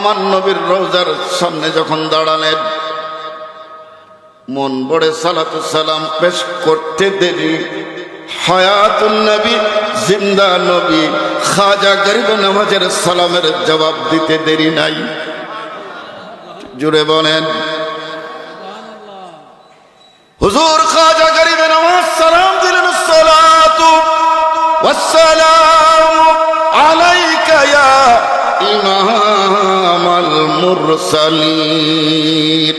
আমার নবীর রওজার সামনে যখন দাঁড়ালেন, মন বড়ে সালাতু সালাম পেশ করতে দেরি, হায়াতুন নবী, জিন্দা নবী, খাজা গরিব নওয়াজের সালামের জবাব দিতে দেরি নাই। জুড়ে বলেন, হুজুর খাজা গরিব নওয়াজ সালাম দিলেন, সালাতু ওয়াসসালামু আলাইকা ইয়া ইমামাল মুরসালিন।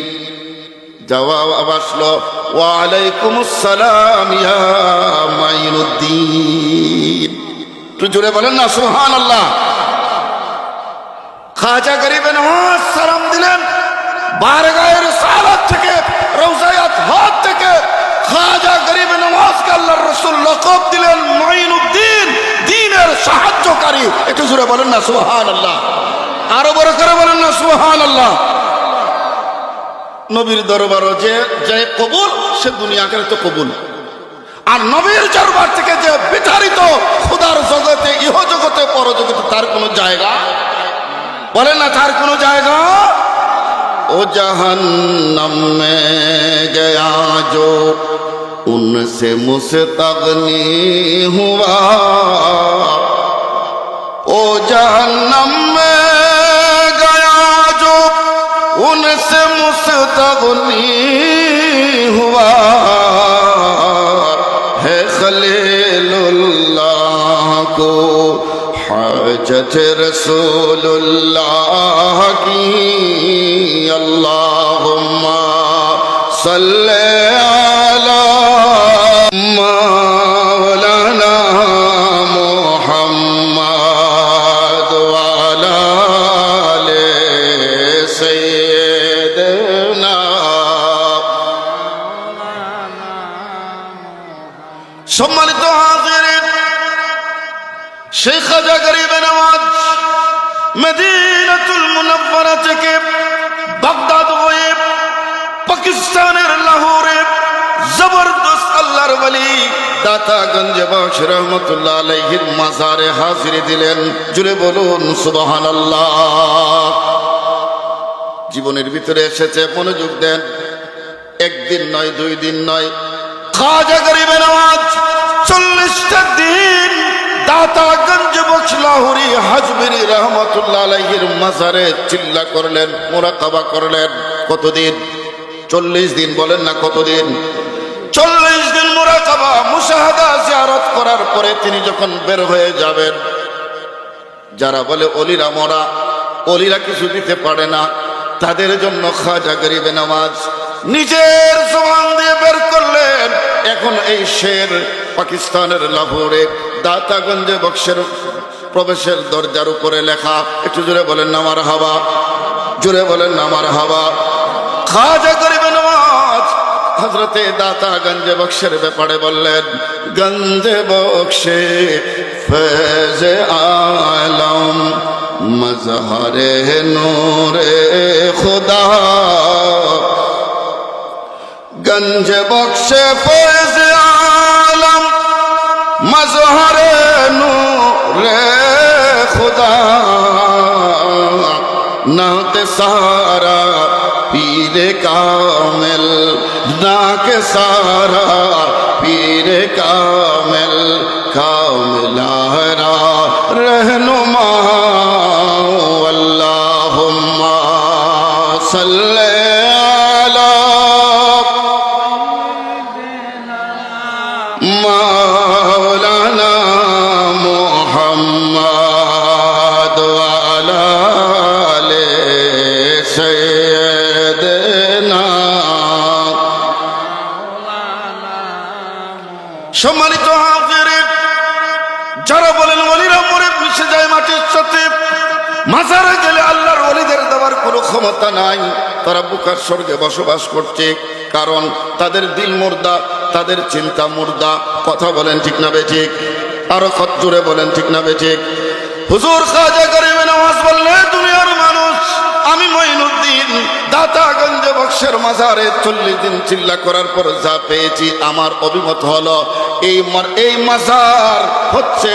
জবাব আসলো, ওয়া আলাইকুমুস সালাম ইয়া মাইনুদ্দিন। একটু জোরে বলেন না সুবহানাল্লাহ। খাজা গরিব নওয়াজ সালাম দিলেন, বারগায়ে রিসালাত থেকে, রওজায়ে আতহার থেকে খাজা গরিব নওয়াজকে আল্লাহর রাসূল লকব দিলেন মাইনুদ্দিন, দ্বীনের সাহায্যকারী। একটু জোরে বলেন না সুবহানাল্লাহ। আরো বড় করে বলেন না সুবহানাল্লাহ। নবীর দরবারও যে কবুল, সে দুনিয়া আখিরাতে কবুল। আর নবীর দরবার থেকে যে বিতাড়িত, খোদার জগতে, ইহ জগতে, পরজগতে তার কোনো জায়গা, বলেন না তার কোনো জায়গা। ও জাহান্নাম মে গয়া जो उनसे मुस्तगनी हुआ, ओ जहन्नम में गया जो उनसे मुस्तगनी हुआ, है खलीलुल्लाह को हाजत रसूलुल्लाह की, अल्लाहुम्मा सल्ले अला मौलाना मुहम्मद व अला आले सय्यिदना। সম্মানিত হাজিরিন, শেখ খাজা গরিব নওয়াজ মদিনাতুল মুনাওয়ারা থেকে বাগদাদ হয়ে পাকিস্তানের লাহোরে জবরদস্ত আল্লাহর ওলি দাতাগঞ্জ বক্স রহমতুল্লাহ আলাইহির মাজারে হাজিরি দিলেন। জুড়ে বলুন সুবহানাল্লাহ। জীবনের ভিতরে এসেছে, মনোযোগ দেন। একদিন নয়, 2 দিন নয়, খাজা গরিব নওয়াজ 40টা দিন দাতাগঞ্জ বক্স লাহোরি হাজমিরি রহমতুল্লাহ আলাইহির মাজারে চিল্লা করলেন, মুরাকাবা করলেন। কতদিন? 40 দিন। বলেন না কতদিন? 40 দিন মুরাকাবা, মুশাহাদা, জিয়ারত করার পরে তিনি যখন বের হয়ে যাবেন, যারা বলে অলিরা মরা, অলিরা কিছু দিতে পারে না, তাদের জন্য খাজা গরিব নওয়াজ নিজের জবান দিয়ে বের করলেন। এখন এই শের পাকিস্তানের লাহোরে দাতাগঞ্জে বক্সের প্রবেশের দরজার উপরে লেখা। একটু জোরে বলেন না মারহাবা, জোরে বলেন না মারহাবা। খাজা গরিব নওয়াজ হযরতে দাতাগঞ্জ বক্সের ব্যাপারে বললেন, গঞ্জে বক্সে ফেজে আলম মজহরে নূরে খুদা, গঞ্জ বক্সে ফেজে আলম মজহরে নূরে খুদা, নাতে সারা পীরে কামেল, নাকে সারা পীরে কামেল, কামলারা रहनुमा, अल्लाहुम्मा सल्ले अला मौलाना मुहम्मद व अला आले सय्यिदना। সম্মানিত হাজিরিন, যারা বলেন ওলিরা মরে মিশে যায় মাটির সাথে, মাজারে গেলে আল্লাহর ওলিদের দেওয়ার কোনো ক্ষমতা নাই, তারা বুকার স্বর্গে বসবাস করছে। কারণ তাদের দিল মুর্দা, তাদের চিন্তা মুর্দা। কথা বলেন ঠিক না বেঠিক? আরো কত জোরে বলেন ঠিক না বেঠিক? হুজুর খাজা গরিব নওয়াজ বললেন, দুনিয়ার মানুষ, আমি মঈনুদ্দিন দাতাগঞ্জ বক্সের মাজারে 40 দিন চিল্লা করার পর যা পেয়েছি, আমার অভিমত হলো এই মাজার হচ্ছে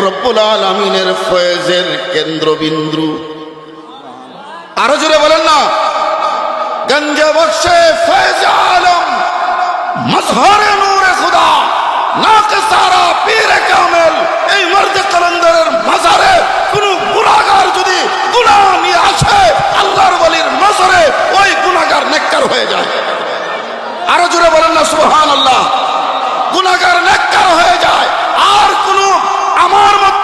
রব্বুল আলামিনের ফয়েজের কেন্দ্রবিন্দু। আরো জোরে বলেন না। গঞ্জে বক্সে ফৈজ আলম মজহরে নূরে খুদা নাকিসারা পীরে কামেল, এই মর্দে কলন্দরের মাজারে কোন গুনাহগার যদি গুনাহ নিয়ে আসে, আল্লাহর ওলির নজরে ওই গুনাহগার নেককার হয়ে যায়। আরো জোরে বলেন না সুবহানাল্লাহ। গুনাহগার নেককার হয়ে যায়। আর কোন আমার মত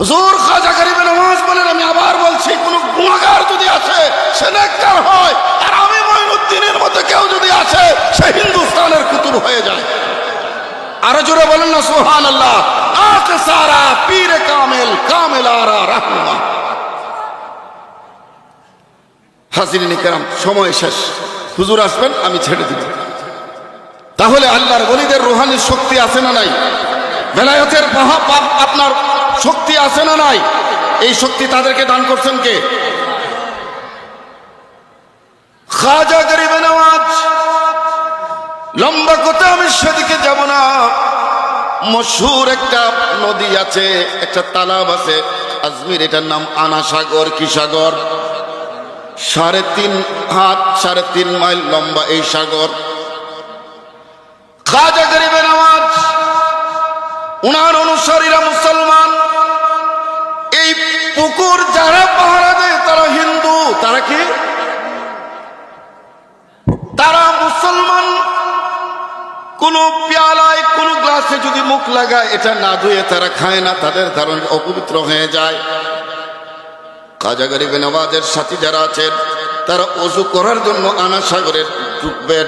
হুজুর খাজা গরিবে নওয়াজ বলেন, আমি আবার বলছি, কোন গুনাহগার যদি আসে সে নেককার হয়, আর আমি মঈনুদ্দিনের মতো কেউ যদি আসে সে হিন্দুস্তানের কুতুব হয়ে যায়। আরো জোরে বলেন না সুবহানাল্লাহ। আকিসারা পীরে কামেল কামেলারা রাহনুমা। হাজিরিন কিরাম, সময় শেষ, হুজুর আসবেন, আমি ছেড়ে দিব। তাহলে আল্লাহর ওলিদের রূহানি শক্তি আছে না নাই? বেলায়েতের আপনার শক্তি আছে না নাই? এই শক্তি তাদেরকে দান করছেন কে? খাজা গরিবে নওয়াজ। লম্বা কথা, আমি সেদিকে যাব না। মশহুর একটা নদী আছে, একটা তালাব আছে আজমির, এটার নাম আনা সাগর। কি সাগর? 3.5 হাত 3.5 মাইল লম্বা এই সাগর। খাজা গরিবে নওয়াজ, উনার অনুসারীরা মুসলমান। এই পুকুর যারা পাহারা দেয় তারা হিন্দু। তারা কি? তারা মুসলমান। কোন পেয়ালায় কোন গ্লাসে যদি মুখ লাগায়, এটা না ধুয়ে তারা খায় না, তাদের ধারণা অপবিত্র হয়ে যায়। খাজা গরিবে নওয়াজের সাথী যারা আছেন তারা ওযু করার জন্য আনা সাগরে ঢুকবেন।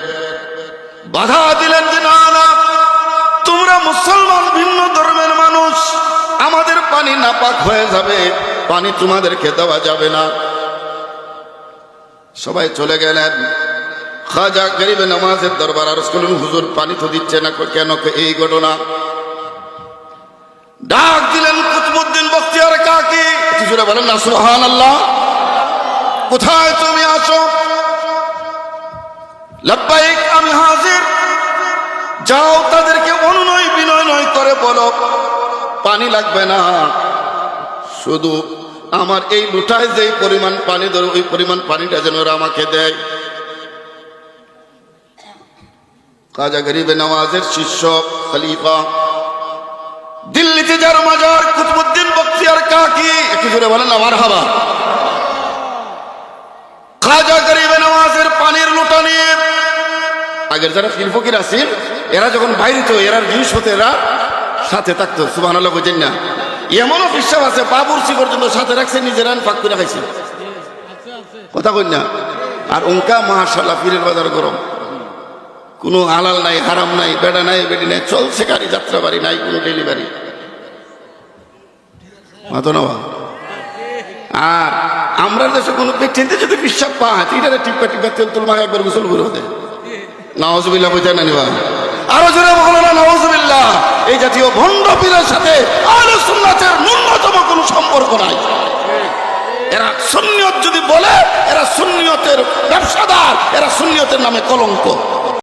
বাধা দিলেন যে না না, তোমরা মুসলমান, ভিন্ন ধর্মের মানুষ, আমাদের পানি নাপাক হয়ে যাবে, পানি তোমাদেরকে দেওয়া যাবে না। সবাই চলে গেলেন। খাজা গরিবে নওয়াজের দরবার আরজ করলেন, হুজুর পানি তো দিচ্ছে না কেন? এই ঘটনা। ডাক দিলেন কুতুবউদ্দিন বখতিয়ার কাকি। একটু জোরে বলেন না সুবহানাল্লাহ। কোথায় তুমি আছো? লাব্বাইক, আমি হাজির। যাও, তাদেরকে অনুনয় বিনয় নয় করে বলো পানি লাগবে না, শুধু আমার এই লুটায় যে পরিমাণ পানি ধরে ওই পরিমাণ পানিটা যেন ওরা আমাকে দেয়। খাজা গরিবে নওয়াজের শিষ্য খলিফা, দিল্লিতে যার মাজার, কুতুবউদ্দিন বখতিয়ার কাকি। একটু জোরে বলেন না মারহাবা। খাজা গরিবে নওয়াজের পানির লোটা নিয়ে, আগের যারা পীর ফকির আছেন এরা যখন বাইরে তো এরা জিনিস হতে এরা সাথে থাকতো। সুবহানাল্লাহ, বুঝেন না? এমনও বিশ্বাস আছে বাবুরচি পর্যন্ত সাথে রাখছে, নিজেরা পাক করে খাইছে। কথা কই না? আর উনকা মাশাআল্লাহ পীরের বাজার গরম, কোনো হালাল নাই, হারাম নাই, বেড়া নাই, বেডি নাই, চলছে গাড়ি, যাত্রা বাড়ি নাই, কোনো ডেলিভারি মাতো না। আর আমরা দেশে কোনো ব্যক্তিতে যদি বিশ্বাস পায়, এটারে টিপা টিপা তেল তুল মাখা একবার গোসল করে হতে। নাউজুবিল্লাহ, বুঝেন না নিবা? আরো জোরে বলো না নাউজুবিল্লাহ। এই জাতীয় ভণ্ড পীরের সাথে আহলে সুন্নাতের ন্যূনতম কোনো সম্পর্ক নাই। এরা সুন্নিয়ত যদি বলে, এরা সুন্নিয়তের ব্যবসাদার, এরা সুন্নিয়তের নামে কলঙ্ক।